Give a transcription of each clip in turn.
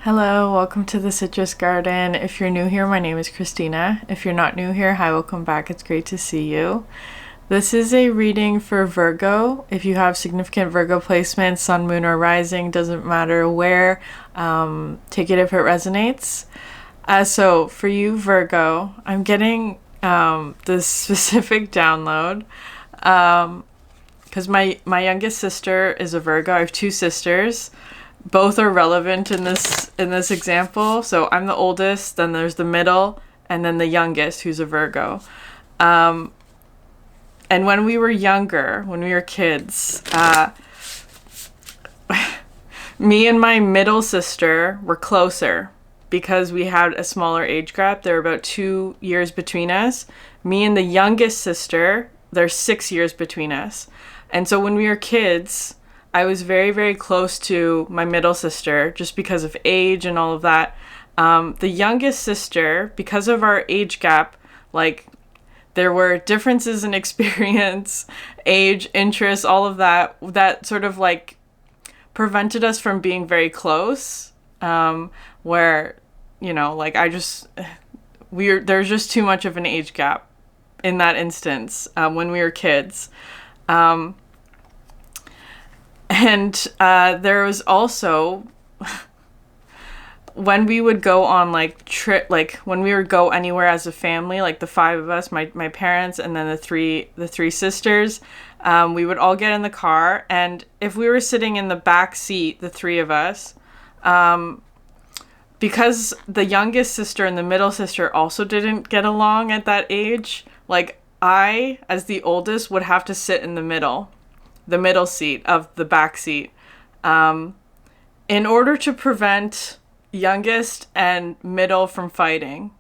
Hello, welcome to the Citrus Garden. If you're new here, my name is Christina. If you're not new here, hi, welcome back. It's great to see you. This is a reading for Virgo. If you have significant Virgo placements, sun, moon, or rising, doesn't matter where, take it if it resonates. So for you, Virgo, I'm getting this specific download because my youngest sister is a Virgo. I have two sisters. Both are relevant in this example. So I'm the oldest, then there's the middle, and then the youngest, who's a Virgo. And when we were younger, when we were kids, me and my middle sister were closer because we had a smaller age gap. There were about 2 years between us. Me and the youngest sister, there's 6 years between us. And so when we were kids, I was very, very close to my middle sister just because of age and all of that. The youngest sister, because of our age gap, there were differences in experience, age, interests, all of that sort of prevented us from being very close. Where, there's just too much of an age gap in that instance when we were kids. And there was also when we would go on when we would go anywhere as a family, like the five of us, my parents, and then the three sisters, we would all get in the car, and if we were sitting in the back seat, the three of us, because the youngest sister and the middle sister also didn't get along at that age, I, as the oldest, would have to sit in the middle seat of the back seat, in order to prevent youngest and middle from fighting.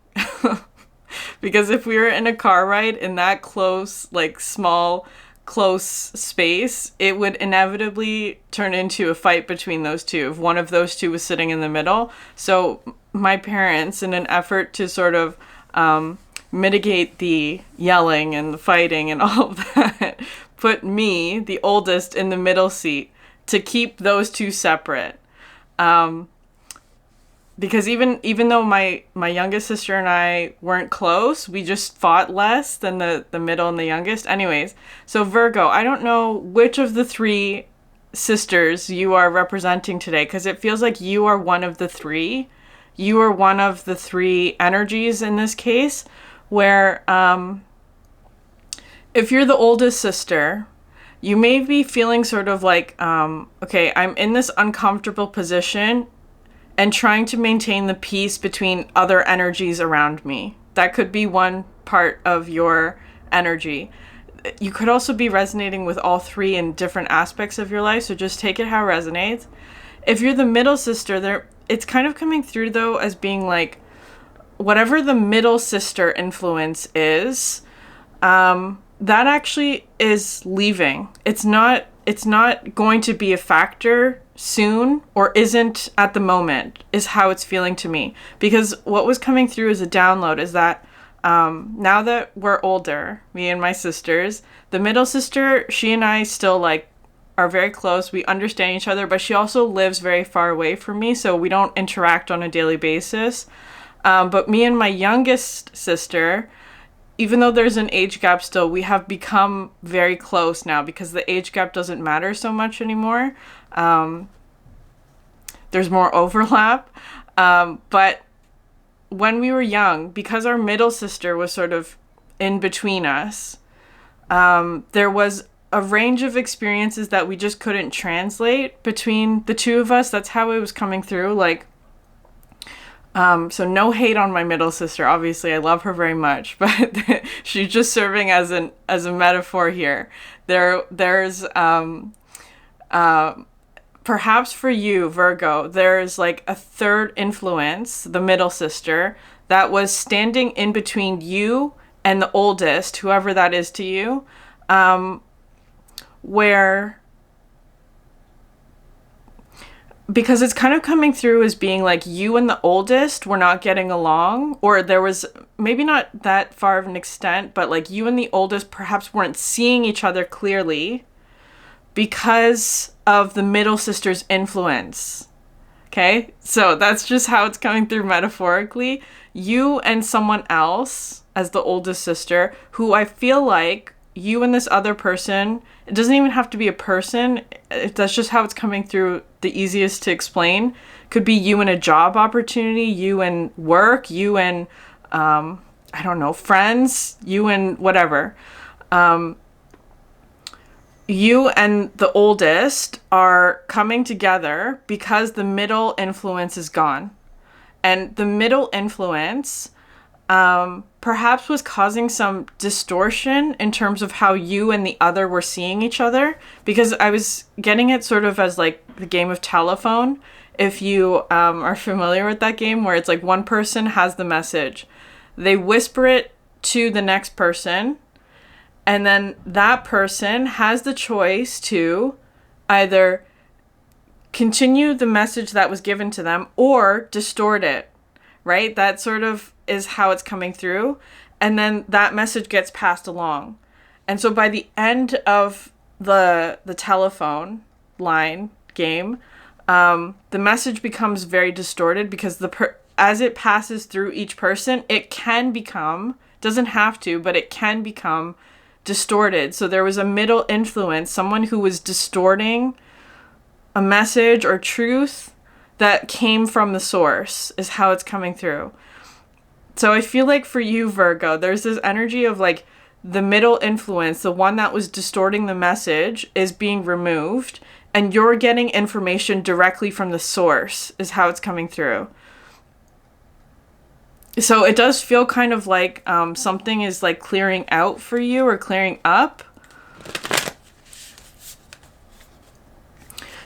Because if we were in a car ride in that close, small, close space, it would inevitably turn into a fight between those two if one of those two was sitting in the middle. So my parents, in an effort to sort of mitigate the yelling and the fighting and all of that, put me, the oldest, in the middle seat to keep those two separate. Because even though my youngest sister and I weren't close, we just fought less than the middle and the youngest. Anyways, so Virgo, I don't know which of the three sisters you are representing today, because it feels like you are one of the three. You are one of the three energies in this case, where if you're the oldest sister, you may be feeling sort of okay, I'm in this uncomfortable position and trying to maintain the peace between other energies around me. That could be one part of your energy. You could also be resonating with all three in different aspects of your life, so just take it how it resonates. If you're the middle sister, it's kind of coming through, though, as being whatever the middle sister influence is, that actually is leaving. It's not going to be a factor soon, or isn't at the moment, is how it's feeling to me. Because what was coming through as a download is that now that we're older, me and my sisters, the middle sister, she and I still are very close. We understand each other, but she also lives very far away from me, so we don't interact on a daily basis. But me and my youngest sister, even though there's an age gap still, we have become very close now because the age gap doesn't matter so much anymore. There's more overlap. But when we were young, because our middle sister was sort of in between us, there was a range of experiences that we just couldn't translate between the two of us. That's how it was coming through. So no hate on my middle sister. Obviously, I love her very much, but she's just serving as a metaphor here. There's perhaps for you, Virgo, there's a third influence, the middle sister, that was standing in between you and the oldest, whoever that is to you, where, because it's kind of coming through as being you and the oldest were not getting along, or there was maybe not that far of an extent, but you and the oldest perhaps weren't seeing each other clearly because of the middle sister's influence. Okay, so that's just how it's coming through metaphorically. You and someone else as the oldest sister, who I feel like you and this other person, it doesn't even have to be a person, if that's just how it's coming through, the easiest to explain. Could be you and a job opportunity, you and work, you and, I don't know, friends, you and whatever. You and the oldest are coming together because the middle influence is gone. And the middle influence perhaps was causing some distortion in terms of how you and the other were seeing each other. Because I was getting it sort of as like the game of telephone. If you are familiar with that game, where it's like one person has the message. They whisper it to the next person. And then that person has the choice to either continue the message that was given to them or distort it, right? That sort of is how it's coming through. And then that message gets passed along. And so by the end of the telephone line game, the message becomes very distorted because as it passes through each person, it can become, doesn't have to, but it can become distorted. So there was a middle influence, someone who was distorting a message or truth that came from the source is how it's coming through. So I feel like for you, Virgo, there's this energy of like the middle influence, the one that was distorting the message, is being removed, and you're getting information directly from the source is how it's coming through. So it does feel kind of like something is like clearing out for you or clearing up.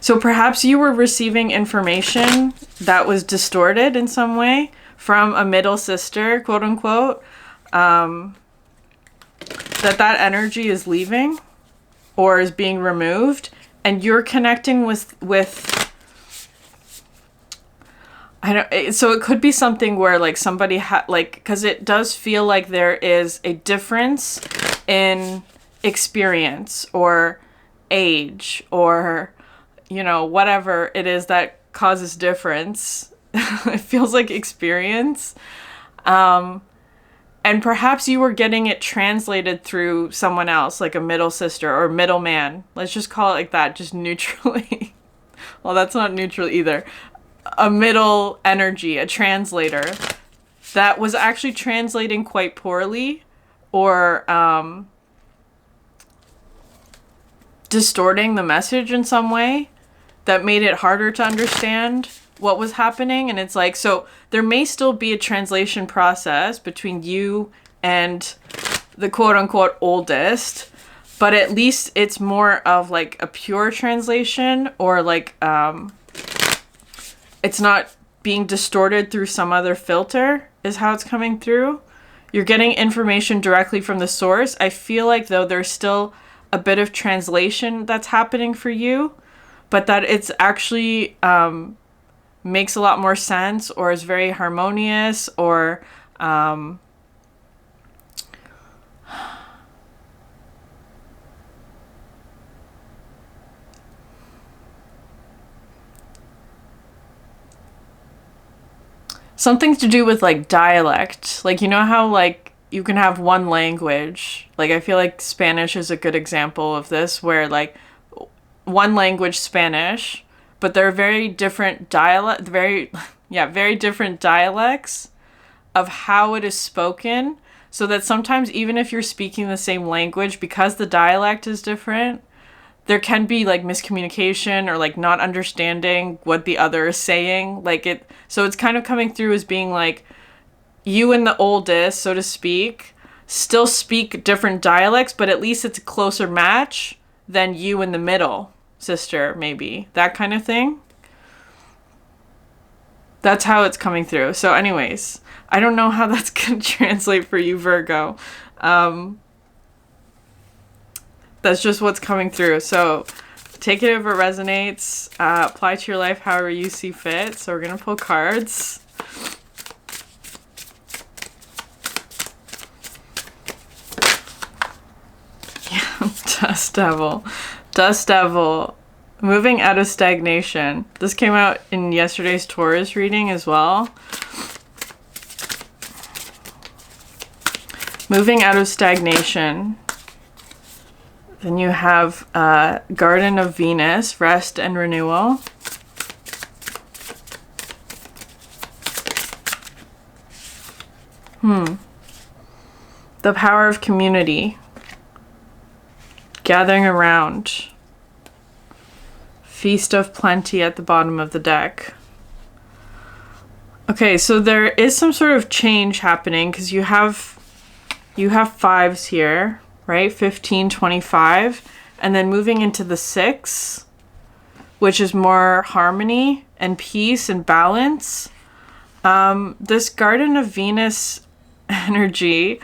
So perhaps you were receiving information that was distorted in some way from a middle sister, quote unquote, that energy is leaving or is being removed, and you're connecting with so it could be something where like somebody because it does feel like there is a difference in experience or age or, you know, whatever it is that causes difference. It feels like experience. And perhaps you were getting it translated through someone else, like a middle sister or middleman. Let's just call it like that, just neutrally. Well, that's not neutral either. A middle energy, a translator that was actually translating quite poorly or distorting the message in some way that made it harder to understand what was happening. And it's like, so there may still be a translation process between you and the quote unquote oldest, but at least it's more of like a pure translation, or like it's not being distorted through some other filter is how it's coming through. You're getting information directly from the source. I feel like though there's still a bit of translation that's happening for you, but that it's actually makes a lot more sense or is very harmonious or something to do with like dialect. Like, you know how like you can have one language. Like I feel like Spanish is a good example of this, where like one language, Spanish, but there are very different very different dialects of how it is spoken. So that sometimes even if you're speaking the same language, because the dialect is different, there can be like miscommunication or like not understanding what the other is saying. So it's kind of coming through as being like you and the oldest, so to speak, still speak different dialects, but at least it's a closer match than you and the middle sister, maybe. That kind of thing. That's how it's coming through. So anyways, I don't know how that's going to translate for you, Virgo. That's just what's coming through. So take it if it resonates. Apply to your life however you see fit. So we're going to pull cards. Yeah, Dust Devil. Dust Devil. Moving out of stagnation. This came out in yesterday's Taurus reading as well. Moving out of stagnation. Then you have Garden of Venus, rest and renewal. The power of community. Gathering around. Feast of plenty at the bottom of the deck. Okay, so there is some sort of change happening because you have fives here, right? 15, 25, and then moving into the 6, which is more harmony and peace and balance. This Garden of Venus energy,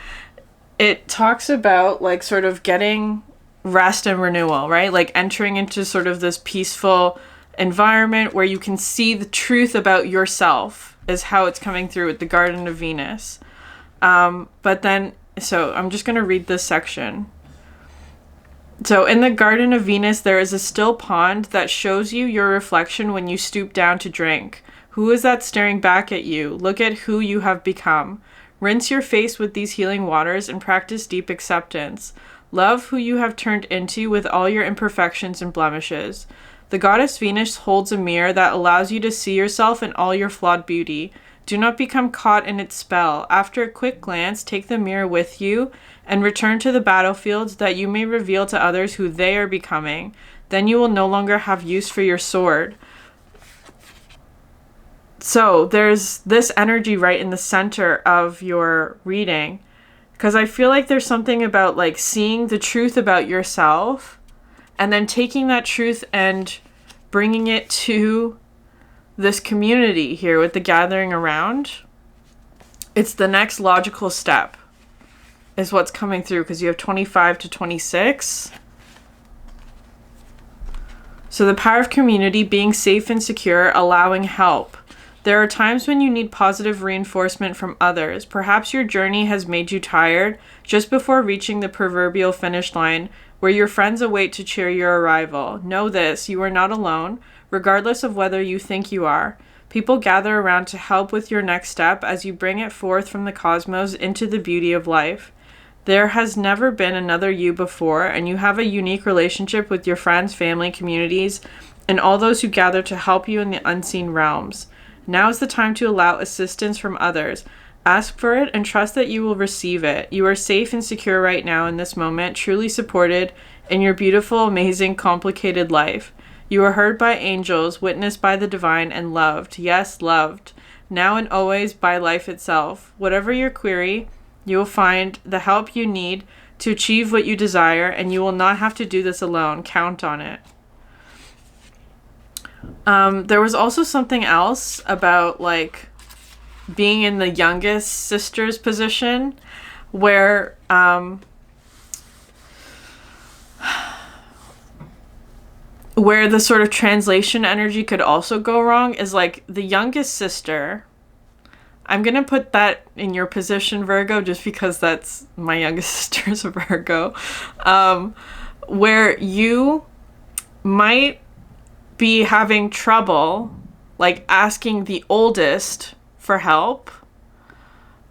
it talks about like sort of getting rest and renewal, right? Like entering into sort of this peaceful environment where you can see the truth about yourself is how it's coming through with the Garden of Venus. But then, so I'm just going to read this section. So in the Garden of Venus, there is a still pond that shows you your reflection when you stoop down to drink. Who is that staring back at you? Look at who you have become. Rinse your face with these healing waters and practice deep acceptance. Love who you have turned into with all your imperfections and blemishes. The goddess Venus holds a mirror that allows you to see yourself in all your flawed beauty. Do not become caught in its spell. After a quick glance, take the mirror with you and return to the battlefield that you may reveal to others who they are becoming. Then you will no longer have use for your sword. So there's this energy right in the center of your reading. Because I feel like there's something about like seeing the truth about yourself and then taking that truth and bringing it to this community here with the gathering around. It's the next logical step is what's coming through because you have 25 to 26. So the power of community, being safe and secure, allowing help. There are times when you need positive reinforcement from others. Perhaps your journey has made you tired just before reaching the proverbial finish line where your friends await to cheer your arrival. Know this, you are not alone, regardless of whether you think you are. People gather around to help with your next step as you bring it forth from the cosmos into the beauty of life. There has never been another you before, and you have a unique relationship with your friends, family, communities, and all those who gather to help you in the unseen realms. Now is the time to allow assistance from others. Ask for it and trust that you will receive it. You are safe and secure right now in this moment, truly supported in your beautiful, amazing, complicated life. You are heard by angels, witnessed by the divine, and loved. Yes, loved. Now and always by life itself. Whatever your query, you will find the help you need to achieve what you desire, and you will not have to do this alone. Count on it. There was also something else about like being in the youngest sister's position where the sort of translation energy could also go wrong is like the youngest sister. I'm going to put that in your position, Virgo, just because that's my youngest sister's a Virgo, where you might be having trouble like asking the oldest for help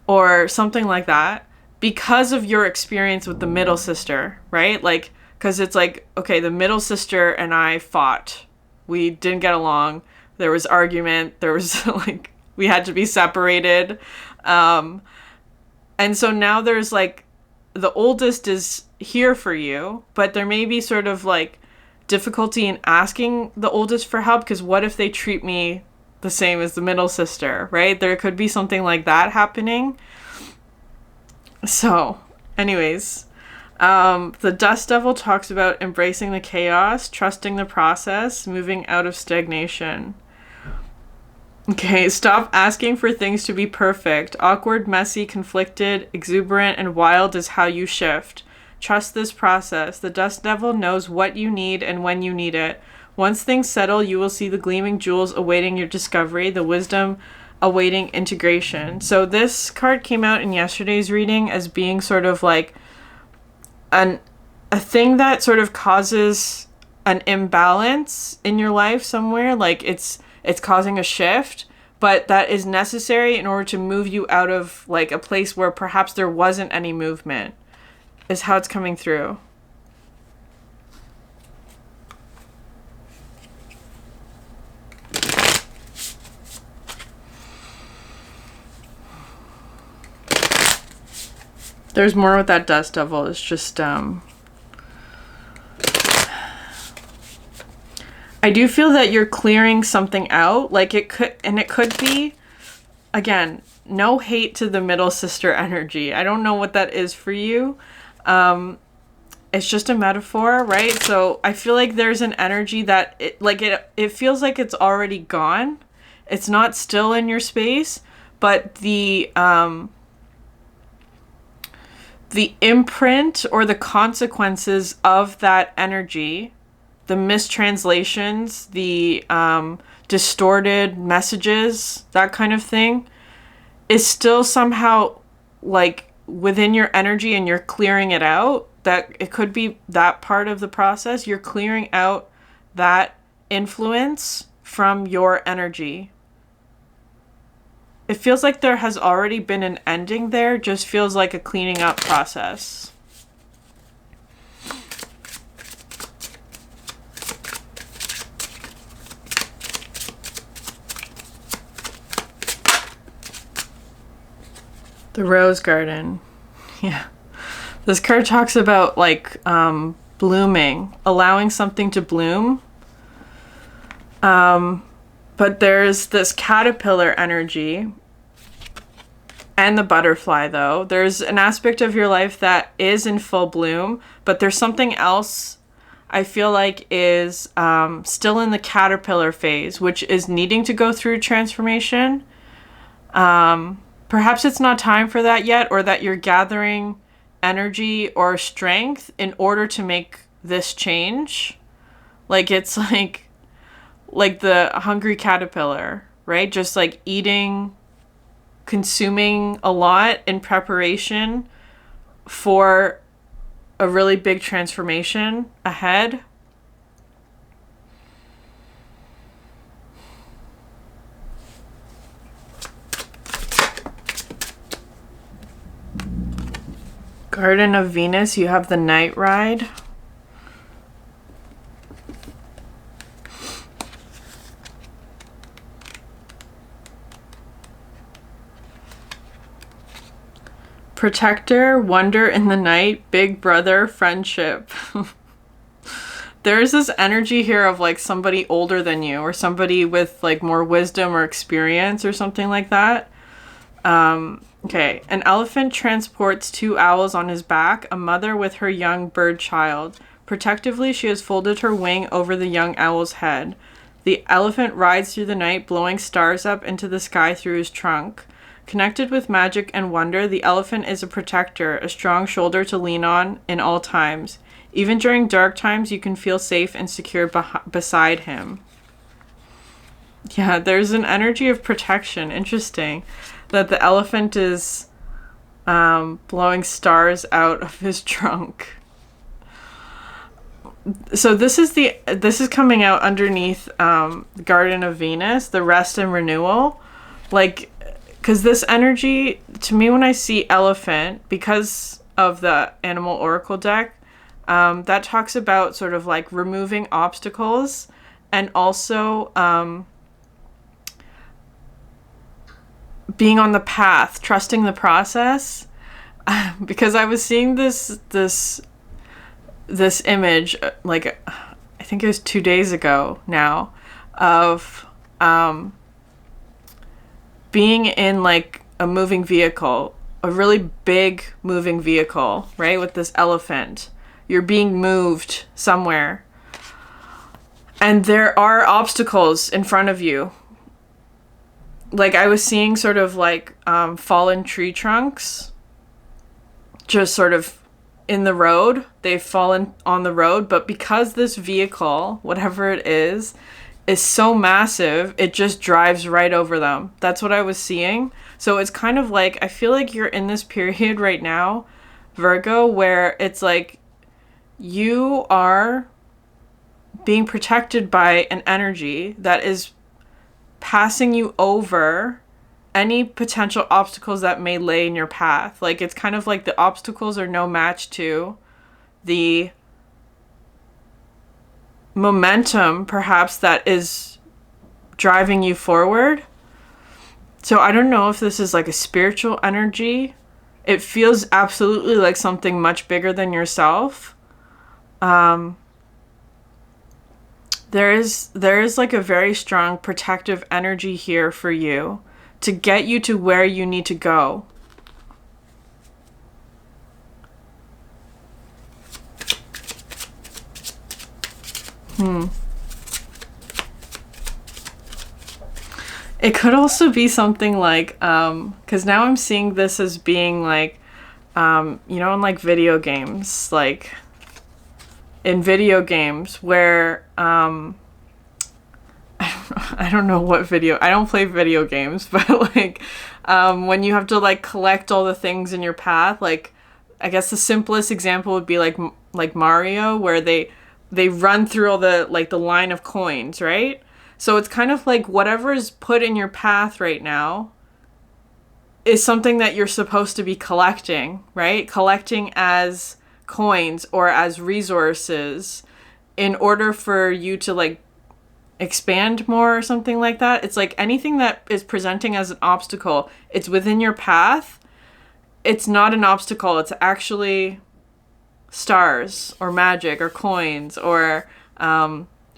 or something like that because of your experience with the middle sister, right? Like, because it's like, okay, the middle sister and I fought. We didn't get along. There was argument. There was like, we had to be separated. And so now there's like, the oldest is here for you, but there may be sort of like difficulty in asking the oldest for help because what if they treat me the same as the middle sister, right? There could be something like that happening. So, anyways, the Dust Devil talks about embracing the chaos, trusting the process, moving out of stagnation. Okay, stop asking for things to be perfect. Awkward, messy, conflicted, exuberant, and wild is how you shift. Trust this process. The Dust Devil knows what you need and when you need it. Once things settle, you will see the gleaming jewels awaiting your discovery, the wisdom awaiting integration. So this card came out in yesterday's reading as being sort of like a thing that sort of causes an imbalance in your life somewhere, like it's causing a shift, but that is necessary in order to move you out of like a place where perhaps there wasn't any movement, is how it's coming through. There's more with that dust devil. It's just, I do feel that you're clearing something out. Like it could be, again, no hate to the middle sister energy. I don't know what that is for you. It's just a metaphor, right? So I feel like there's an energy that it feels like it's already gone. It's not still in your space, but the imprint or the consequences of that energy, the mistranslations, the distorted messages, that kind of thing, is still somehow like within your energy, and you're clearing it out. That it could be that part of the process. You're clearing out that influence from your energy. It feels like there has already been an ending there. Just feels like a cleaning up process. The Rose Garden. Yeah. This card talks about like blooming, allowing something to bloom. But there's this caterpillar energy and the butterfly, though. There's an aspect of your life that is in full bloom, but there's something else I feel like is still in the caterpillar phase, which is needing to go through transformation. Perhaps it's not time for that yet, or that you're gathering energy or strength in order to make this change. Like it's like the hungry caterpillar, right? Just like eating, consuming a lot in preparation for a really big transformation ahead. Garden of Venus, you have the Night Ride. Protector, Wonder in the Night, Big Brother, Friendship. There's this energy here of like somebody older than you, or somebody with like more wisdom or experience or something like that. Okay, an elephant transports 2 owls on his back, a mother with her young bird child. Protectively, she has folded her wing over the young owl's head. The elephant rides through the night, blowing stars up into the sky through his trunk. Connected with magic and wonder, the elephant is a protector, a strong shoulder to lean on in all times. Even during dark times, you can feel safe and secure beside him. Yeah, there's an energy of protection. Interesting. That the elephant is blowing stars out of his trunk. So this is coming out underneath Garden of Venus, the rest and renewal. Like, because this energy, to me, when I see elephant, because of the Animal Oracle deck, that talks about sort of like removing obstacles, and also being on the path, trusting the process. Because I was seeing this image, like I think it was 2 days ago now, of being in like a moving vehicle, a really big moving vehicle, right? With this elephant, you're being moved somewhere, and there are obstacles in front of you. Like I was seeing sort of like fallen tree trunks just sort of in the road. They've fallen on the road, but because this vehicle, whatever it is so massive, it just drives right over them. That's what I was seeing. So it's kind of like, I feel like you're in this period right now, Virgo, where it's like you are being protected by an energy that is passing you over any potential obstacles that may lay in your path. Like, it's kind of like the obstacles are no match to the momentum, perhaps, that is driving you forward. So I don't know if this is like a spiritual energy. It feels absolutely like something much bigger than yourself. There is like a very strong protective energy here for you to get you to where you need to go. It could also be something like, because now I'm seeing this as being like, you know, in like video games, like in video games where, I don't know what video, I don't play video games, but like, when you have to like collect all the things in your path, like, I guess the simplest example would be like Mario, where they run through all the, like the line of coins, right? So it's kind of like whatever is put in your path right now is something that you're supposed to be collecting, right? Collecting as coins or as resources in order for you to like expand more or something like that. It's like anything that is presenting as an obstacle, it's within your path. It's not an obstacle. It's actually stars or magic or coins or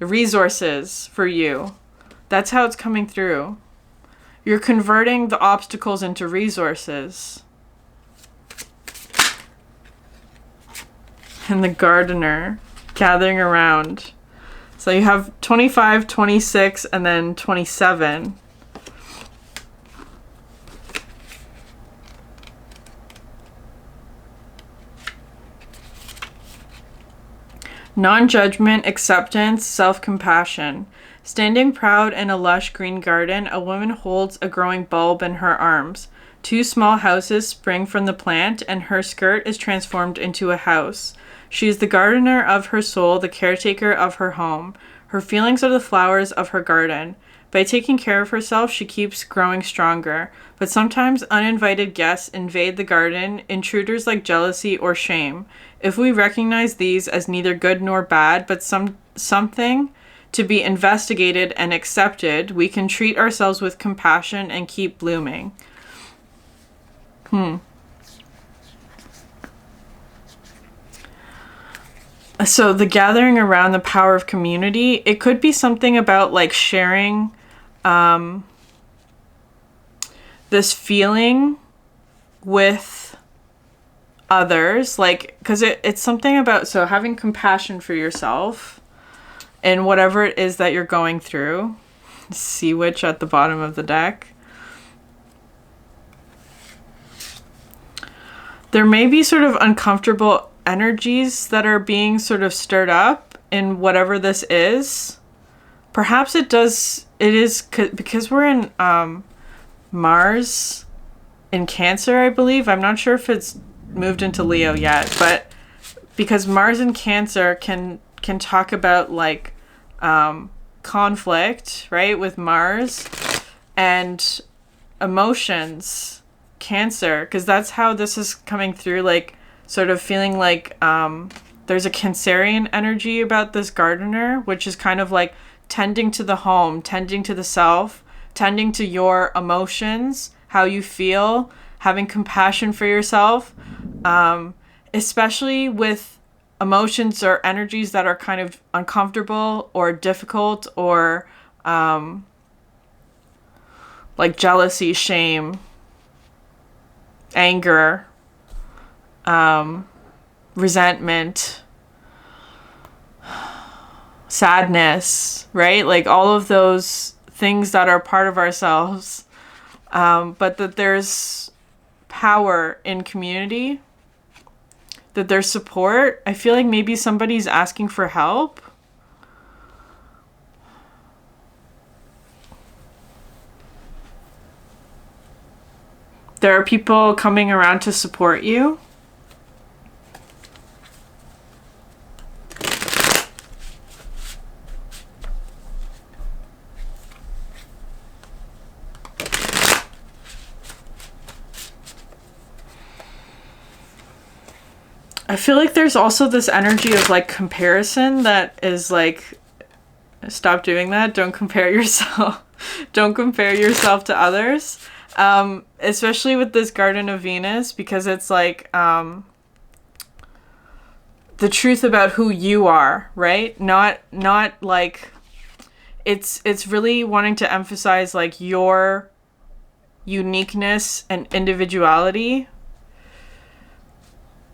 resources for you. That's how it's coming through. You're converting the obstacles into resources. And the gardener gathering around. So you have 25, 26, and then 27. Non-judgment, acceptance, self-compassion. Standing proud in a lush green garden, a woman holds a growing bulb in her arms. 2 small houses spring from the plant, and her skirt is transformed into a house. She is the gardener of her soul, the caretaker of her home. Her feelings are the flowers of her garden. By taking care of herself, she keeps growing stronger. But sometimes uninvited guests invade the garden, intruders like jealousy or shame. If we recognize these as neither good nor bad, but something to be investigated and accepted, we can treat ourselves with compassion and keep blooming. So the gathering around, the power of community, it could be something about like sharing this feeling with others, like, because it's something about, so having compassion for yourself and whatever it is that you're going through. Sea Witch at the bottom of the deck. There may be sort of uncomfortable energies that are being sort of stirred up in whatever this is. Perhaps it is because we're in Mars in Cancer, I believe. I'm not sure if it's moved into Leo yet, but because Mars in Cancer can talk about like conflict, right, with Mars, and emotions, Cancer, because that's how this is coming through, like sort of feeling like there's a Cancerian energy about this gardener, which is kind of like tending to the home, tending to the self, tending to your emotions, how you feel, having compassion for yourself, especially with emotions or energies that are kind of uncomfortable or difficult or like jealousy, shame, anger, resentment, sadness, right? Like all of those things that are part of ourselves, but that there's power in community, that there's support. I feel like maybe somebody's asking for help. There are people coming around to support you. I feel like there's also this energy of like comparison that is like, stop doing that. Don't compare yourself. Don't compare yourself to others. Especially with this Garden of Venus, because it's like the truth about who you are, right? Not like it's really wanting to emphasize like your uniqueness and individuality.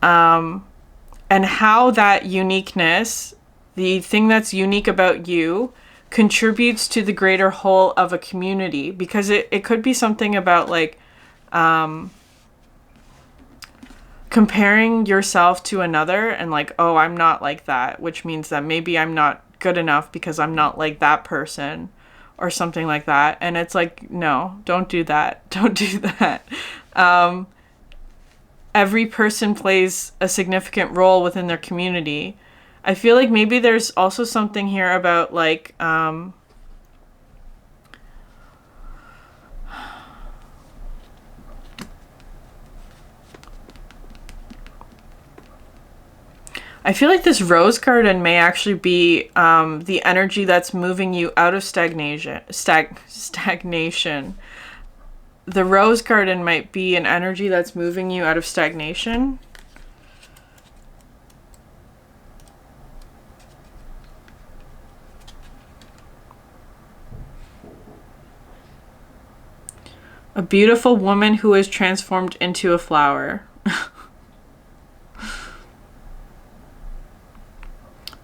And how that uniqueness, the thing that's unique about you, contributes to the greater whole of a community. Because it could be something about like comparing yourself to another and like, oh, I'm not like that, which means that maybe I'm not good enough because I'm not like that person or something like that. And it's like, no, don't do that. Don't do that. Every person plays a significant role within their community. I feel like maybe there's also something here about like I feel like this rose garden may actually be the energy that's moving you out of stagnation. The rose garden might be an energy that's moving you out of stagnation. A beautiful woman who is transformed into a flower.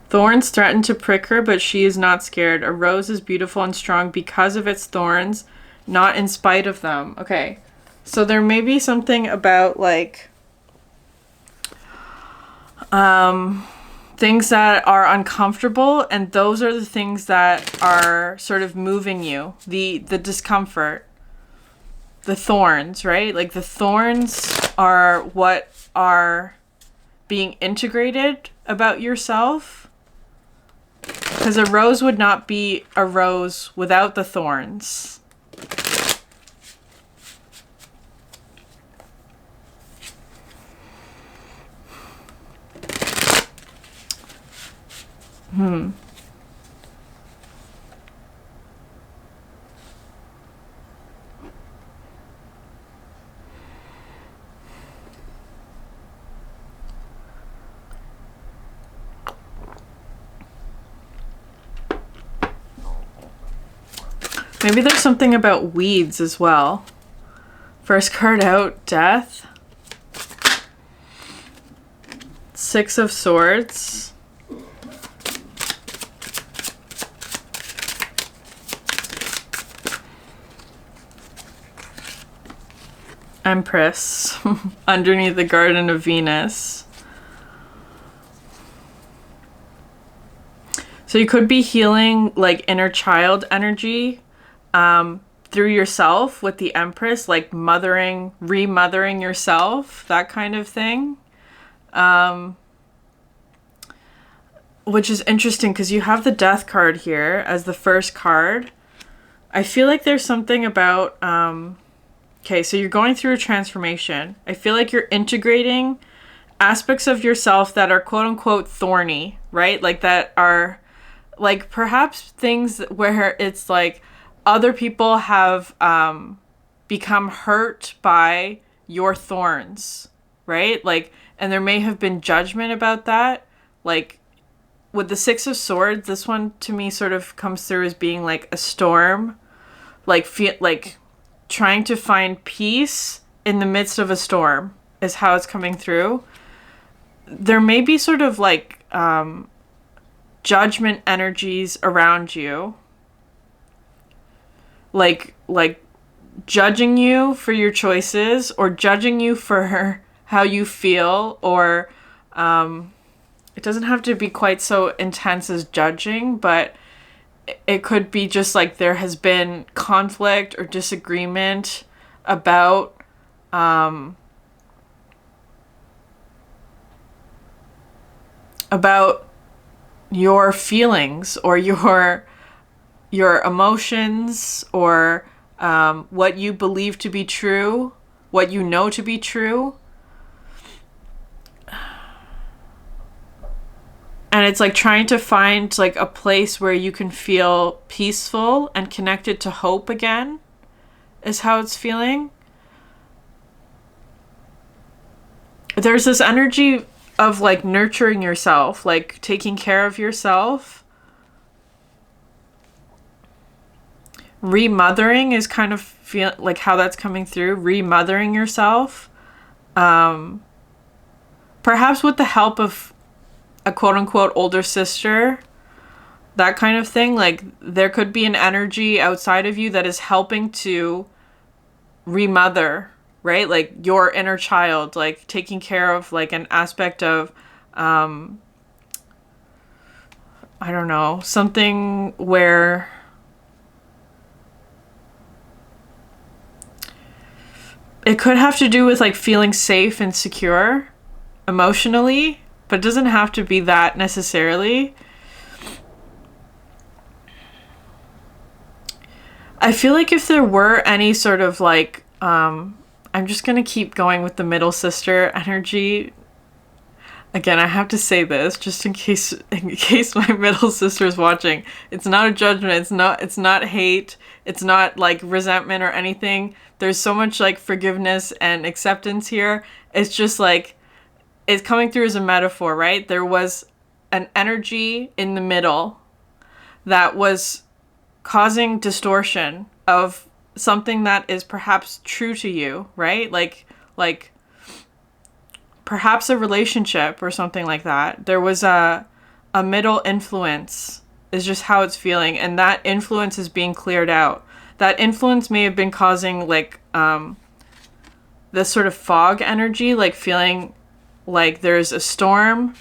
Thorns threaten to prick her, but she is not scared. A rose is beautiful and strong because of its thorns, not in spite of them. Okay, so there may be something about like things that are uncomfortable, and those are the things that are sort of moving you. The discomfort, the thorns, right? Like the thorns are what are being integrated about yourself. Because a rose would not be a rose without the thorns. Maybe there's something about weeds as well. First card out, Death. Six of Swords. Empress. Underneath the Garden of Venus. So you could be healing like inner child energy through yourself with the Empress, like remothering yourself, that kind of thing. Which is interesting because you have the Death card here as the first card. I feel like there's something about, okay, so you're going through a transformation. I feel like you're integrating aspects of yourself that are quote unquote thorny, right? Like that are like perhaps things where it's like, other people have become hurt by your thorns, right? Like, and there may have been judgment about that. Like, with the Six of Swords, this one to me sort of comes through as being like a storm, like trying to find peace in the midst of a storm is how it's coming through. There may be sort of like judgment energies around you. Like judging you for your choices or judging you for how you feel, or it doesn't have to be quite so intense as judging, but it could be just like there has been conflict or disagreement about your feelings or your emotions, or what you believe to be true, what you know to be true. And it's like trying to find like a place where you can feel peaceful and connected to hope again is how it's feeling. There's this energy of like nurturing yourself, like taking care of yourself. Remothering is kind of feel like how that's coming through. Remothering yourself. Perhaps with the help of a quote unquote older sister, that kind of thing. Like there could be an energy outside of you that is helping to remother, right? Like your inner child, like taking care of like an aspect of, I don't know, something where it could have to do with like feeling safe and secure emotionally, but it doesn't have to be that necessarily. I feel like if there were any sort of like, I'm just going to keep going with the middle sister energy. Again, I have to say this just in case my middle sister is watching. It's not a judgment. It's not hate. It's not like resentment or anything. There's so much like forgiveness and acceptance here. It's just like, it's coming through as a metaphor, right? There was an energy in the middle that was causing distortion of something that is perhaps true to you, right? Like perhaps a relationship or something like that. There was a middle influence is just how it's feeling. And that influence is being cleared out. That influence may have been causing like this sort of fog energy, like feeling like there's a storm,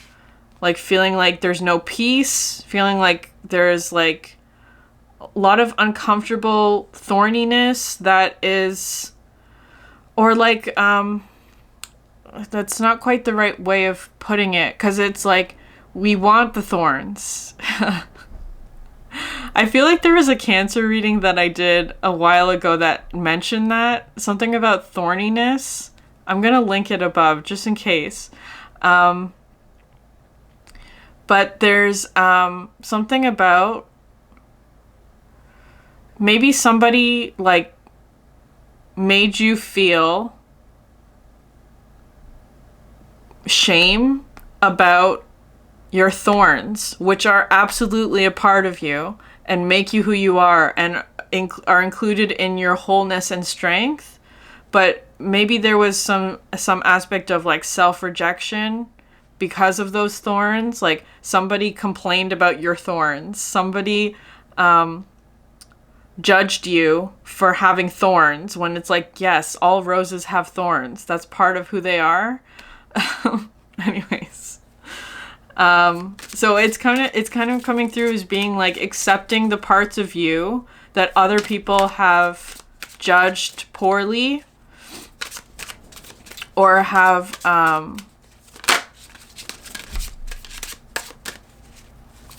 like feeling like there's no peace, feeling like there's like a lot of uncomfortable thorniness that is, or like, that's not quite the right way of putting it, because it's like, we want the thorns. I feel like there was a Cancer reading that I did a while ago that mentioned that, something about thorniness. I'm going to link it above just in case. But there's something about maybe somebody like made you feel shame about your thorns, which are absolutely a part of you and make you who you are and are included in your wholeness and strength. But maybe there was some aspect of like self-rejection because of those thorns. Like somebody complained about your thorns. Somebody judged you for having thorns when it's like, yes, all roses have thorns. That's part of who they are. Anyways. So it's kind of coming through as being like accepting the parts of you that other people have judged poorly or have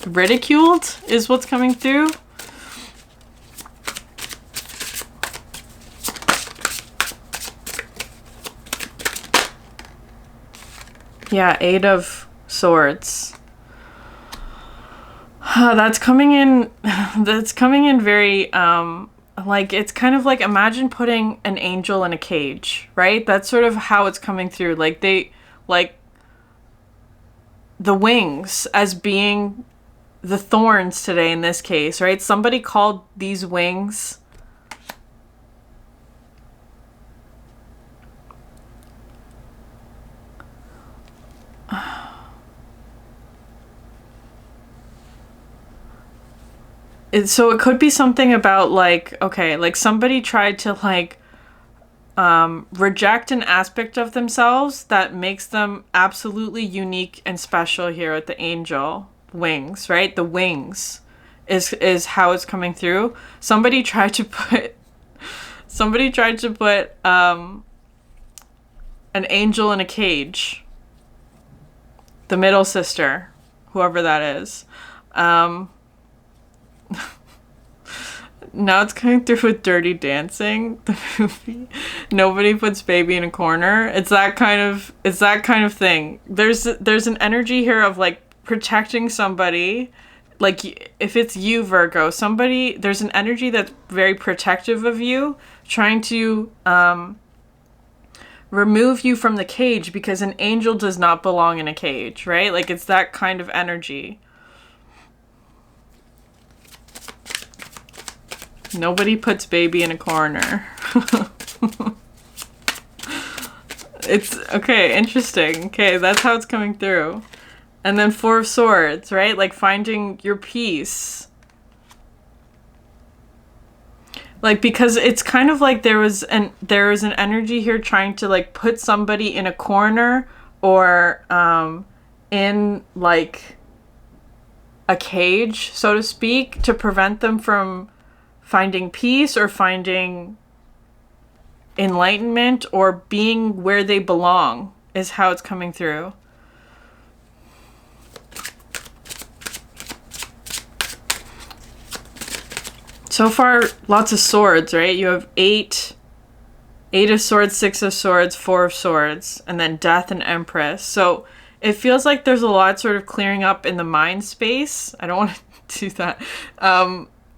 ridiculed is what's coming through. Yeah, 8 of Swords. That's coming in very like, it's kind of like, imagine putting an angel in a cage, right? That's sort of how it's coming through. Like they like the wings as being the thorns today in this case, right? Somebody called these wings so it could be something about like, okay, like somebody tried to like reject an aspect of themselves that makes them absolutely unique and special here at the angel wings, right? The wings is how it's coming through. Somebody tried to put an angel in a cage. The middle sister, whoever that is. Now it's coming through with Dirty Dancing, the movie. Nobody puts baby in a corner. It's that kind of thing. There's an energy here of like protecting somebody, like if it's you, Virgo, somebody, there's an energy that's very protective of you, trying to remove you from the cage, because an angel does not belong in a cage, right? Like it's that kind of energy. Nobody puts baby in a corner. It's okay, interesting. Okay, that's how it's coming through. And then Four of Swords, right? Like finding your peace. Like, because it's kind of like there is an energy here trying to like put somebody in a corner, or in like a cage, so to speak, to prevent them from finding peace or finding enlightenment or being where they belong, is how it's coming through. So far, lots of swords, right? You have eight of swords, 6 of swords, 4 of swords, and then death and empress. So it feels like there's a lot sort of clearing up in the mind space. I don't want to do that.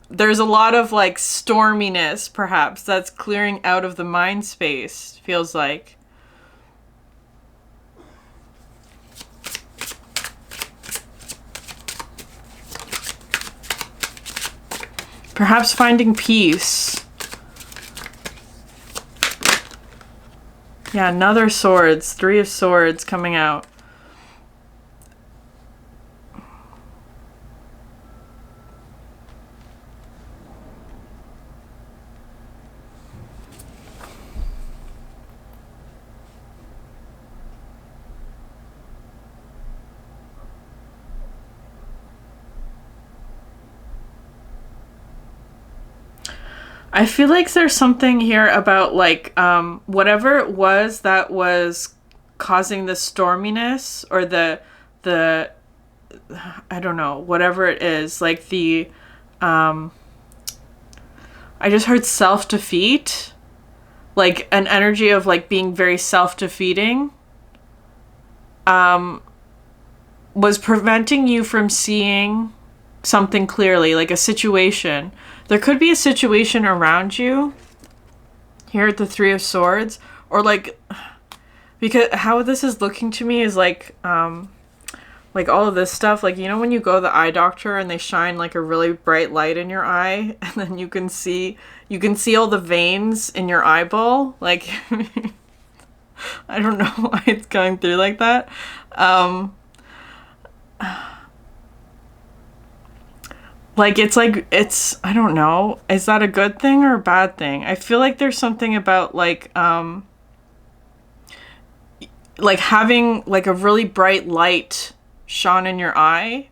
There's a lot of like storminess, perhaps, that's clearing out of the mind space, feels like. Perhaps finding peace. Yeah, another swords, 3 of swords coming out. I feel like there's something here about like whatever it was that was causing the storminess, or the I don't know, whatever it is, like the I just heard self-defeat, like an energy of like being very self-defeating, was preventing you from seeing something clearly, like a situation. There could be a situation around you here at the 3 of swords, or like, because how this is looking to me is like all of this stuff, like, you know, when you go to the eye doctor and they shine like a really bright light in your eye, and then you can see all the veins in your eyeball, like I don't know why it's going through like that. Like, it's, I don't know, is that a good thing or a bad thing? I feel like there's something about, like having, like, a really bright light shone in your eye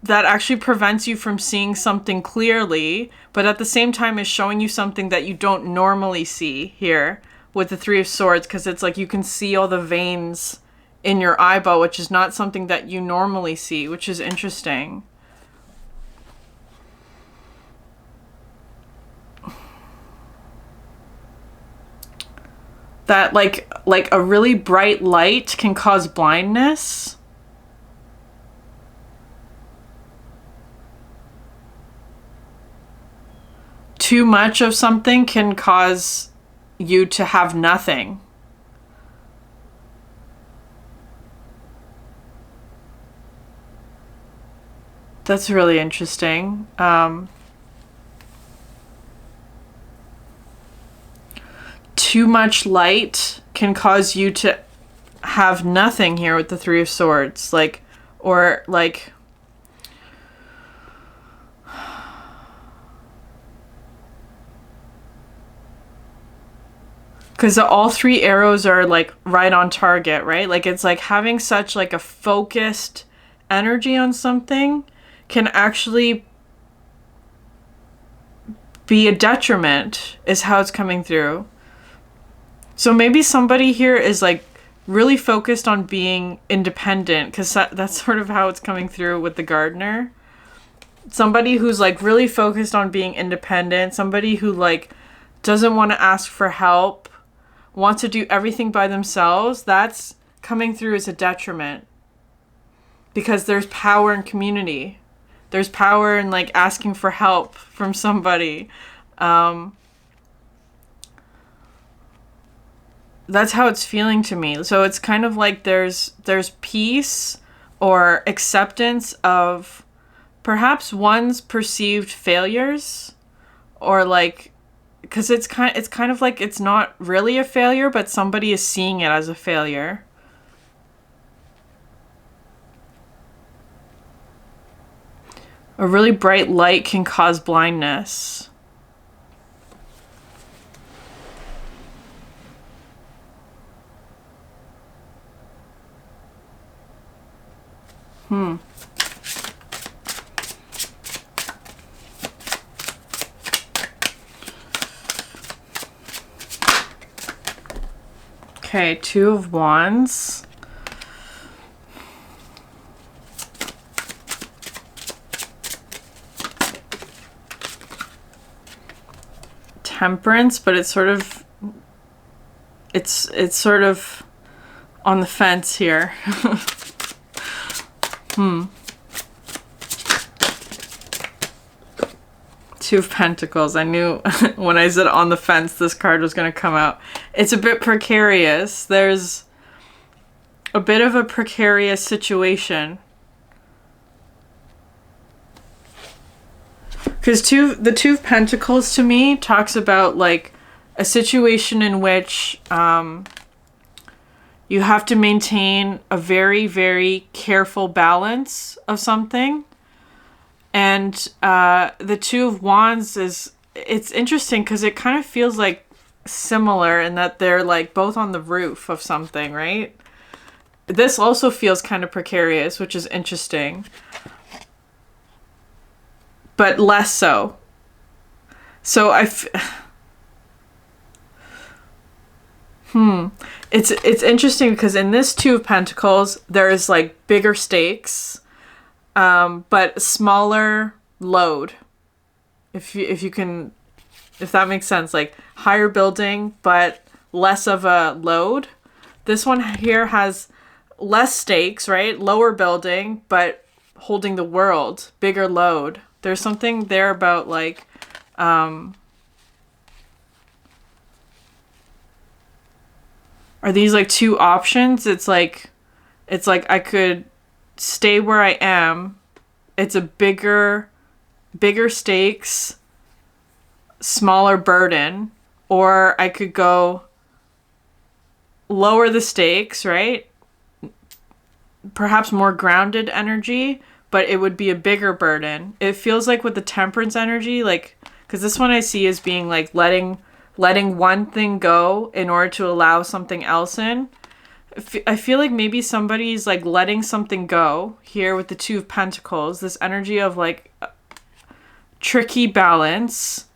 that actually prevents you from seeing something clearly, but at the same time is showing you something that you don't normally see here with the 3 of swords, because it's like you can see all the veins in your eyeball, which is not something that you normally see, which is interesting. That like a really bright light can cause blindness. Too much of something can cause you to have nothing. That's really interesting. Too much light can cause you to have nothing here with the 3 of swords, like, or like, because all 3 arrows are like right on target, right? Like, it's like having such like a focused energy on something can actually be a detriment, is how it's coming through. So maybe somebody here is like really focused on being independent, because that's sort of how it's coming through with the gardener. Somebody who's like really focused on being independent, somebody who like doesn't want to ask for help, wants to do everything by themselves, that's coming through as a detriment. because there's power in community. There's power in like asking for help from somebody. That's how it's feeling to me. So it's kind of like there's peace or acceptance of perhaps one's perceived failures, or like, because it's kind of like it's not really a failure, but somebody is seeing it as a failure. A really bright light can cause blindness. Okay, Two of Wands. Temperance, but it's sort of on the fence here. Two of Pentacles. I knew when I said on the fence, this card was going to come out. It's a bit precarious. There's a bit of a precarious situation. Because the Two of Pentacles to me talks about like a situation in which you have to maintain a very, very careful balance of something. And the Two of Wands it's interesting because it kind of feels like similar in that they're like both on the roof of something, right? This also feels kind of precarious, which is interesting. But less so. So it's interesting because in this Two of Pentacles, there is like bigger stakes, but smaller load. If that makes sense, like higher building, but less of a load. This one here has less stakes, right? Lower building, but holding the world, bigger load. There's something there about like, are these like two options? It's like I could stay where I am. It's a bigger stakes, smaller burden, or I could go lower the stakes, right? Perhaps more grounded energy, but it would be a bigger burden. It feels like with the Temperance energy, like, because this one I see as being like letting one thing go in order to allow something else in. I feel like maybe somebody's like letting something go here with the Two of Pentacles, this energy of like tricky balance,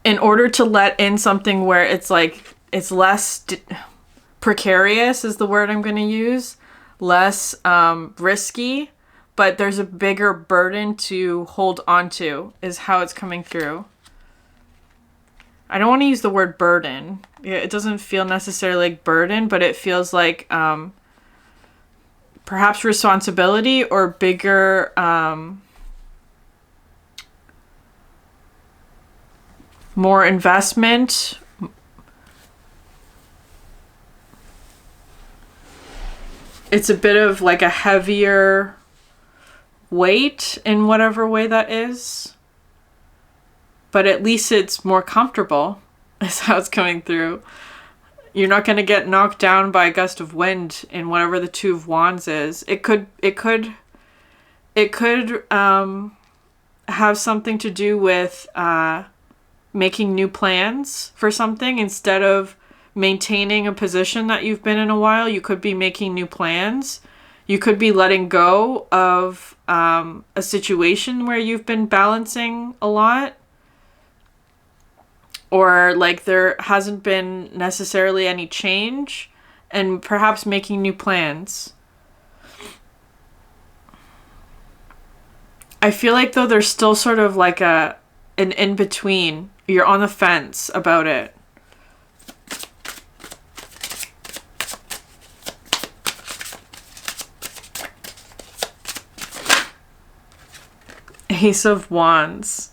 in order to let in something where it's like, it's less precarious is the word I'm going to use, less risky, but there's a bigger burden to hold on to, is how it's coming through. I don't want to use the word burden. It doesn't feel necessarily like burden, but it feels like perhaps responsibility or bigger more investment. It's a bit of like a heavier weight in whatever way that is. But at least it's more comfortable, is how it's coming through. You're not going to get knocked down by a gust of wind in whatever the Two of Wands is. It could have something to do with making new plans for something. Instead of maintaining a position that you've been in a while, you could be making new plans. You could be letting go of a situation where you've been balancing a lot. Or like there hasn't been necessarily any change, and perhaps making new plans. I feel like though there's still sort of like an in-between. You're on the fence about it. Ace of Wands.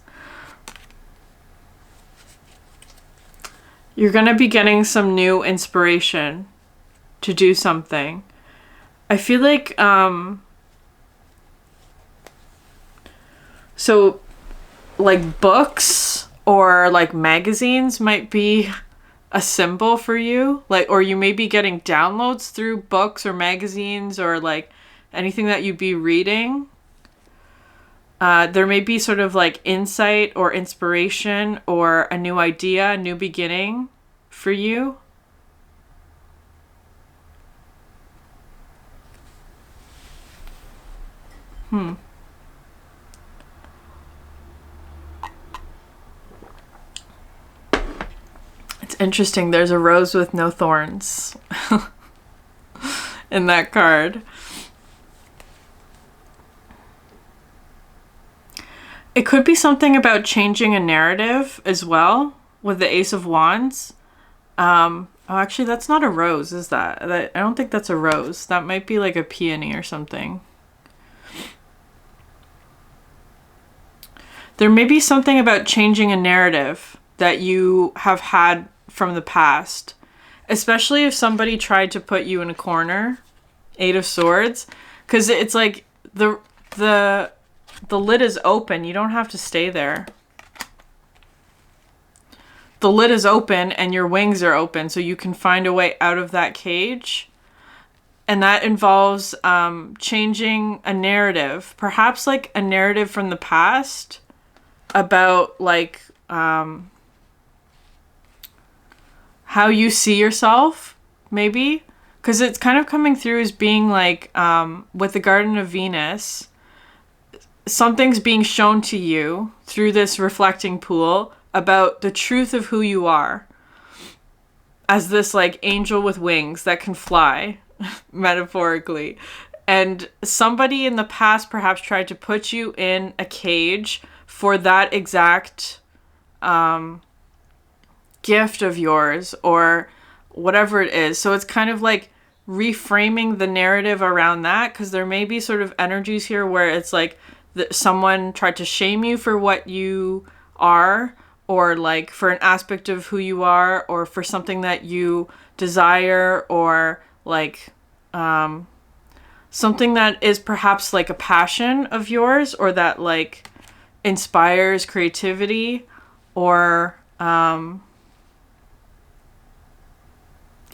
You're going to be getting some new inspiration to do something. I feel like, so like books or like magazines might be a symbol for you. Like, or you may be getting downloads through books or magazines or like anything that you'd be reading. There may be sort of like insight or inspiration or a new idea, a new beginning for you. It's interesting. There's a rose with no thorns in that card. It could be something about changing a narrative as well with the Ace of Wands. Oh, actually, that's not a rose, is that? I don't think that's a rose. That might be like a peony or something. There may be something about changing a narrative that you have had from the past, especially if somebody tried to put you in a corner. Eight of Swords, because it's like the lid is open. You don't have to stay there. The lid is open and your wings are open, so you can find a way out of that cage. And that involves changing a narrative, perhaps like a narrative from the past about like how you see yourself, maybe. Because it's kind of coming through as being like with the Garden of Venus, something's being shown to you through this reflecting pool about the truth of who you are as this like angel with wings that can fly, metaphorically. And somebody in the past perhaps tried to put you in a cage for that exact gift of yours or whatever it is. So it's kind of like reframing the narrative around that, because there may be sort of energies here where it's like someone tried to shame you for what you are, or like for an aspect of who you are, or for something that you desire, or like something that is perhaps like a passion of yours, or that like inspires creativity, or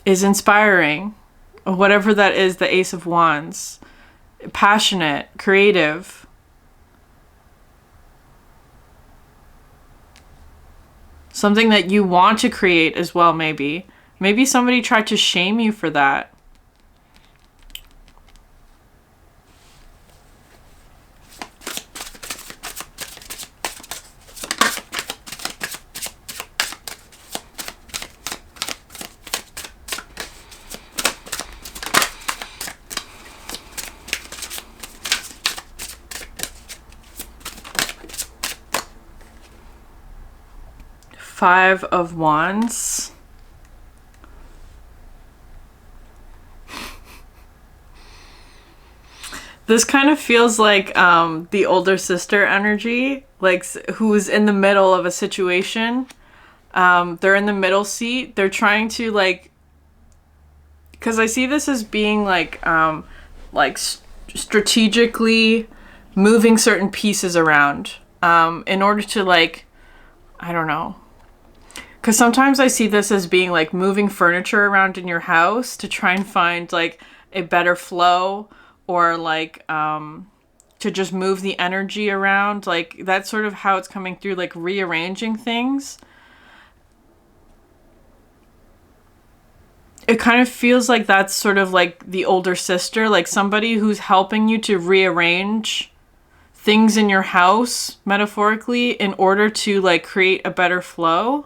is inspiring, or whatever that is. The Ace of Wands, passionate, creative. Something that you want to create as well, maybe. Maybe somebody tried to shame you for that. Five of Wands. This kind of feels like the older sister energy, like who's in the middle of a situation. They're in the middle seat. They're trying to like, because I see this as being like strategically moving certain pieces around in order to like, I don't know. Because sometimes I see this as being like moving furniture around in your house to try and find like a better flow, or like to just move the energy around. Like that's sort of how it's coming through, like rearranging things. It kind of feels like that's sort of like the older sister, like somebody who's helping you to rearrange things in your house, metaphorically, in order to like create a better flow.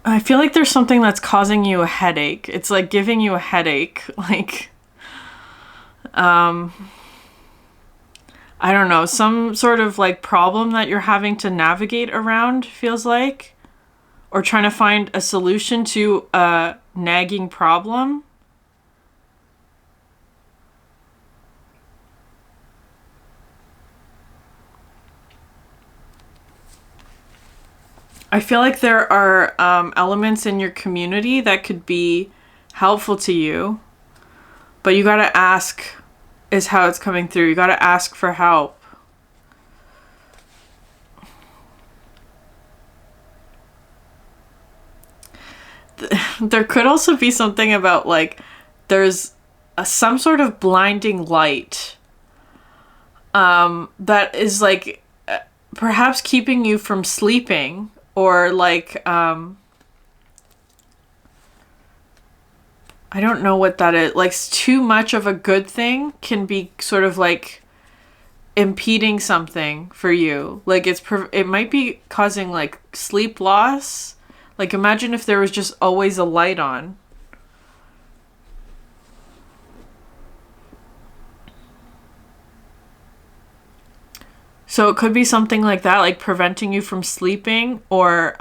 I feel like there's something that's causing you a headache. It's like giving you a headache. Like, I don't know, some sort of like problem that you're having to navigate around, feels like, or trying to find a solution to a nagging problem. I feel like there are elements in your community that could be helpful to you, but you gotta ask is how it's coming through. You gotta ask for help. There could also be something about like there's some sort of blinding light that is like perhaps keeping you from sleeping, or like I don't know what that is. Like too much of a good thing can be sort of like impeding something for you. Like it might be causing like sleep loss. Like imagine if there was just always a light on. So it could be something like that, like preventing you from sleeping, or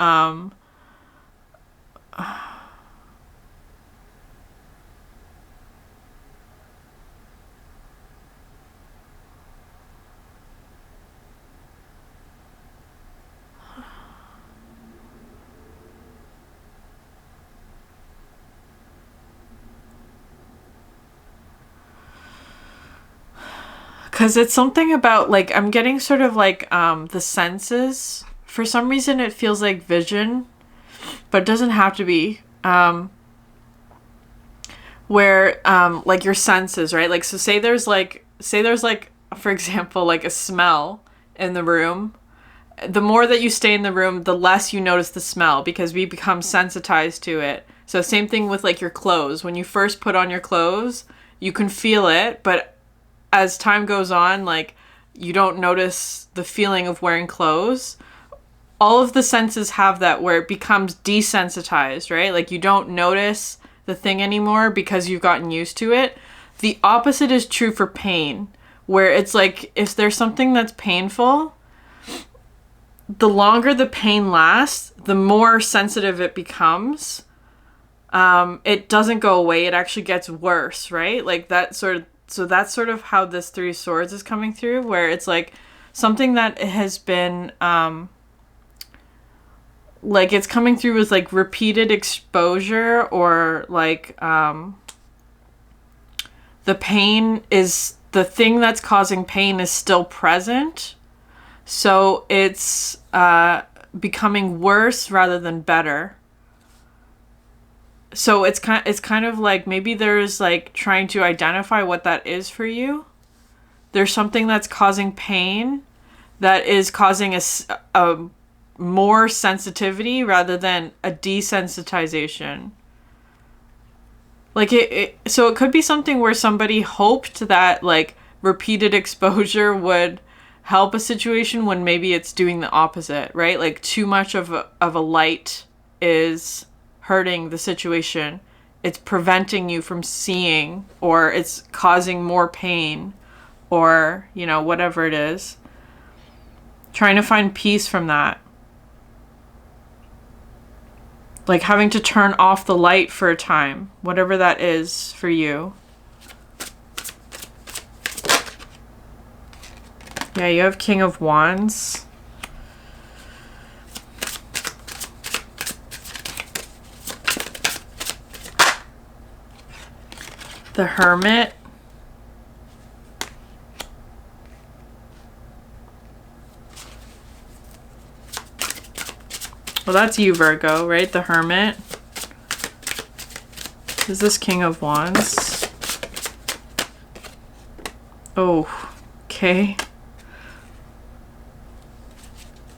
because it's something about like I'm getting sort of like the senses. For some reason it feels like vision, but it doesn't have to be. Where like your senses, right? Like so say there's like for example like a smell in the room. The more that you stay in the room, the less you notice the smell because we become sensitized to it. So same thing with like your clothes. When you first put on your clothes, you can feel it, but as time goes on, like you don't notice the feeling of wearing clothes. All of the senses have that where it becomes desensitized, right? Like you don't notice the thing anymore because you've gotten used to it. The opposite is true for pain, where it's like if there's something that's painful, the longer the pain lasts, the more sensitive it becomes. It doesn't go away. It actually gets worse, right? Like that sort of. So that's sort of how this Three of Swords is coming through, where it's like something that has been, like it's coming through with like repeated exposure, or like the pain is, the thing that's causing pain is still present. So it's becoming worse rather than better. So it's kind of like maybe there's like trying to identify what that is for you. There's something that's causing pain that is causing a more sensitivity rather than a desensitization. Like so it could be something where somebody hoped that like repeated exposure would help a situation when maybe it's doing the opposite, right? Like too much of a light is hurting the situation. It's preventing you from seeing, or it's causing more pain, or, you know, whatever it is. Trying to find peace from that. Like having to turn off the light for a time, whatever that is for you. Yeah, you have King of Wands. The Hermit. Well, that's you, Virgo, right? The Hermit. Is this King of Wands? Oh, okay.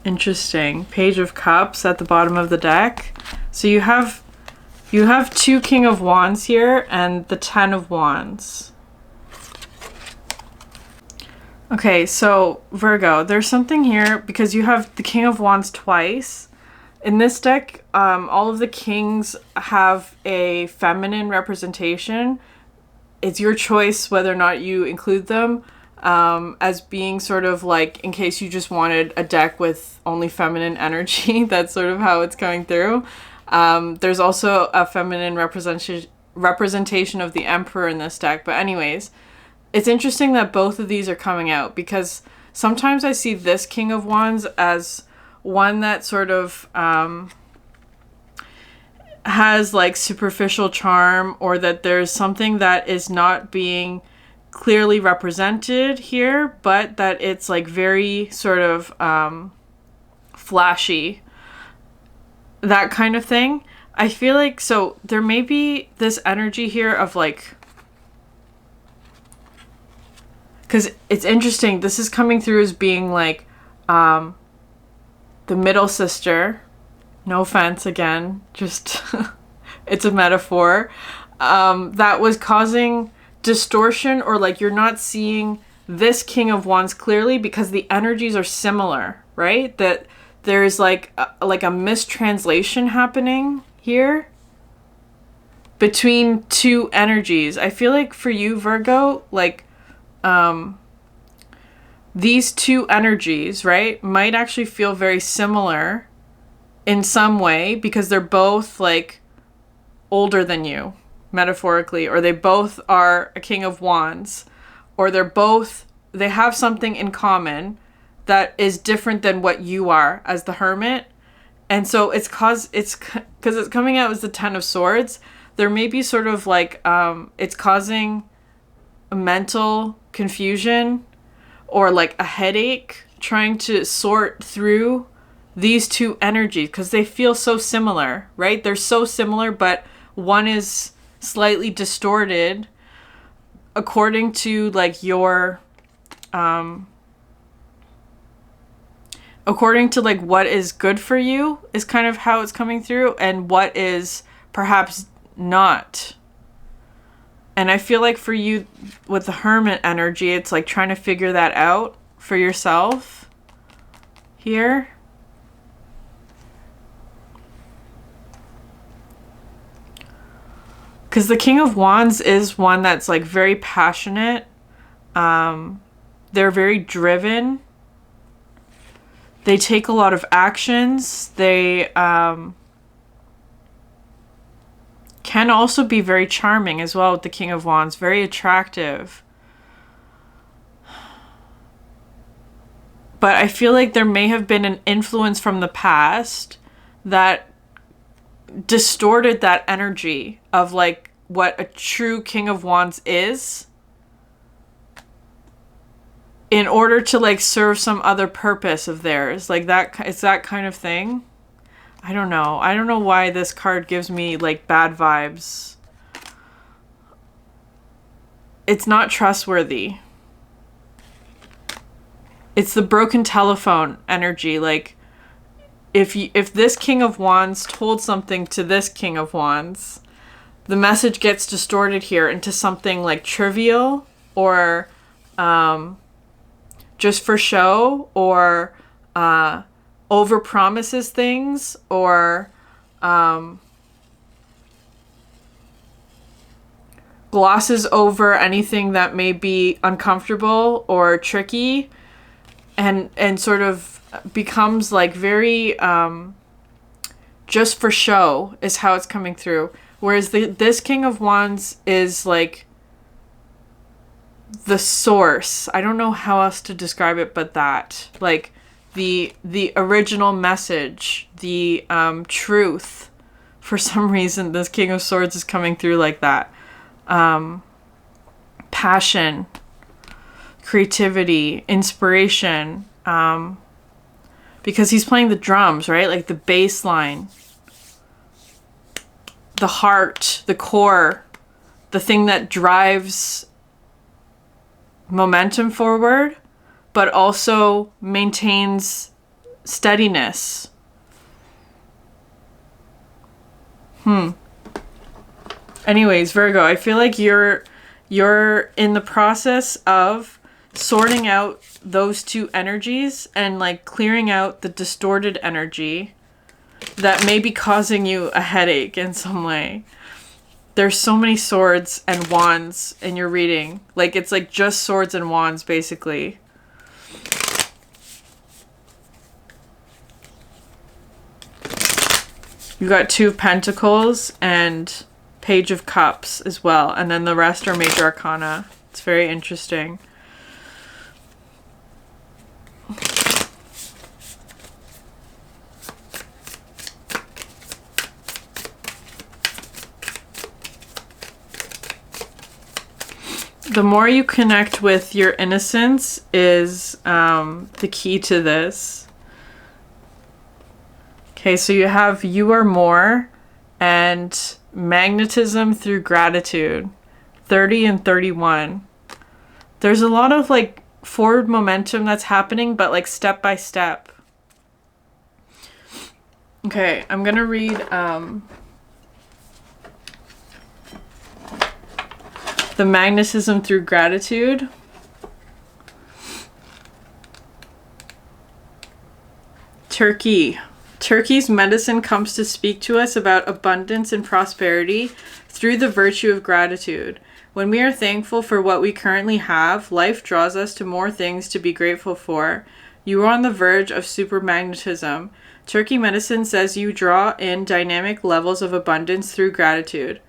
Interesting. Page of Cups at the bottom of the deck. So you have two King of Wands here and the Ten of Wands. Okay, so Virgo, there's something here because you have the King of Wands twice. In this deck, all of the kings have a feminine representation. It's your choice whether or not you include them as being sort of like, in case you just wanted a deck with only feminine energy. That's sort of how it's coming through. There's also a feminine representation of the Emperor in this deck. But anyways, it's interesting that both of these are coming out because sometimes I see this King of Wands as one that sort of has like superficial charm, or that there's something that is not being clearly represented here, but that it's like very sort of flashy, that kind of thing. I feel like, so there may be this energy here of like, because it's interesting, this is coming through as being like the middle sister. No offense, again, just it's a metaphor, that was causing distortion, or like you're not seeing this King of Wands clearly because the energies are similar, right? That there's like a mistranslation happening here between two energies. I feel like for you, Virgo, like these two energies, right, might actually feel very similar in some way because they're both like older than you, metaphorically, or they both are a King of Wands, or they have something in common that is different than what you are as the Hermit. And so it's because it's coming out as the Ten of Swords. There may be sort of like it's causing a mental confusion or like a headache trying to sort through these two energies because they feel so similar, right? They're so similar, but one is slightly distorted according to like your according to like what is good for you is kind of how it's coming through, and what is perhaps not. And I feel like for you with the Hermit energy, it's like trying to figure that out for yourself here. Because the King of Wands is one that's like very passionate. They're very driven. They take a lot of actions. They can also be very charming as well with the King of Wands. Very attractive. But I feel like there may have been an influence from the past that distorted that energy of like what a true King of Wands is, in order to like serve some other purpose of theirs. Like that, it's that kind of thing. I don't know why this card gives me like bad vibes. It's not trustworthy. It's the broken telephone energy. Like if this King of Wands told something to this King of Wands, the message gets distorted here into something like trivial, or just for show, or over promises things, or glosses over anything that may be uncomfortable or tricky, and sort of becomes like very just for show is how it's coming through. Whereas this King of Wands is like the source. I don't know how else to describe it but that. Like the original message, the truth. For some reason, this King of Swords is coming through like that. Passion, creativity, inspiration. Because he's playing the drums, right? Like the bass line. The heart, the core, the thing that drives momentum forward, but also maintains steadiness. Anyways, Virgo, I feel like you're in the process of sorting out those two energies and like clearing out the distorted energy that may be causing you a headache in some way. There's so many swords and wands in your reading. Like it's like just swords and wands basically. You got Two of Pentacles and Page of Cups as well. And then the rest are Major Arcana. It's very interesting. the more you connect with your innocence is the key to this. Okay, so you have you are more and magnetism through gratitude, 30 and 31. There's a lot of like forward momentum that's happening, but like step by step. Okay, I'm gonna read the magnetism through gratitude. Turkey. Turkey's medicine comes to speak to us about abundance and prosperity through the virtue of gratitude. When we are thankful for what we currently have, life draws us to more things to be grateful for. You are on the verge of supermagnetism. Turkey medicine says you draw in dynamic levels of abundance through gratitude.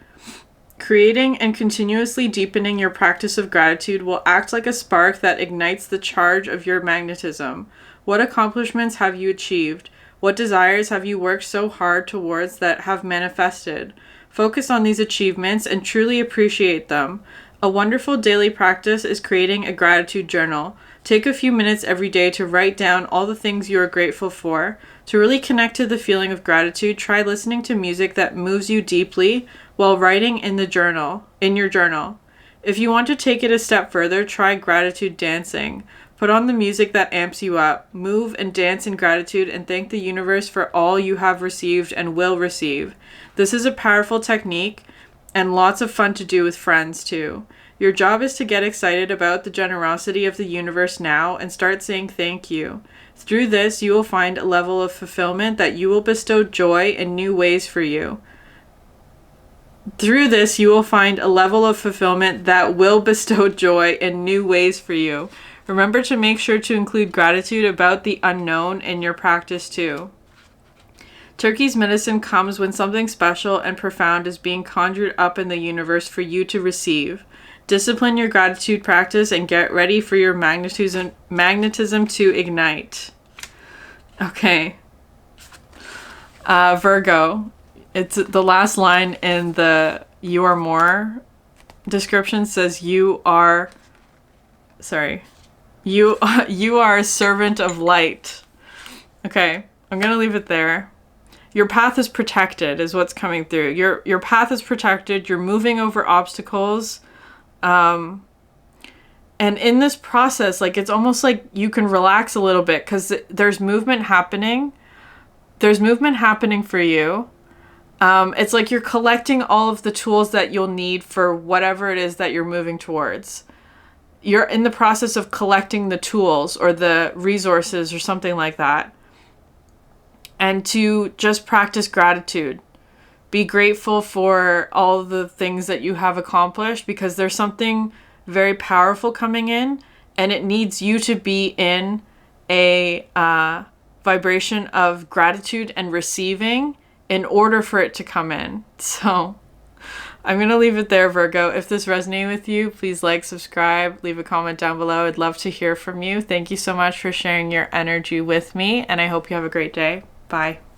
Creating and continuously deepening your practice of gratitude will act like a spark that ignites the charge of your magnetism. What accomplishments have you achieved? What desires have you worked so hard towards that have manifested? Focus on these achievements and truly appreciate them. A wonderful daily practice is creating a gratitude journal. Take a few minutes every day to write down all the things you are grateful for. To really connect to the feeling of gratitude, try listening to music that moves you deeply while writing in your journal. If you want to take it a step further, try gratitude dancing. Put on the music that amps you up. Move and dance in gratitude and thank the universe for all you have received and will receive. This is a powerful technique and lots of fun to do with friends too. Your job is to get excited about the generosity of the universe now and start saying thank you. Through this, you will find a level of fulfillment that you will bestow joy in new ways for you. Through this, you will find a level of fulfillment that will bestow joy in new ways for you. Remember to make sure to include gratitude about the unknown in your practice too. Turkey's medicine comes when something special and profound is being conjured up in the universe for you to receive. Discipline your gratitude practice and get ready for your magnetism to ignite. Okay. Virgo. It's the last line in the You Are More description says you are a servant of light. Okay, I'm going to leave it there. Your path is protected is what's coming through. Your path is protected. You're moving over obstacles. And in this process, like it's almost like you can relax a little bit because there's movement happening. There's movement happening for you. It's like you're collecting all of the tools that you'll need for whatever it is that you're moving towards. You're in the process of collecting the tools or the resources or something like that. And to just practice gratitude. Be grateful for all the things that you have accomplished because there's something very powerful coming in and it needs you to be in a vibration of gratitude and receiving in order for it to come in. So I'm going to leave it there, Virgo. If this resonated with you, please like, subscribe, leave a comment down below. I'd love to hear from you. Thank you so much for sharing your energy with me, and I hope you have a great day. Bye.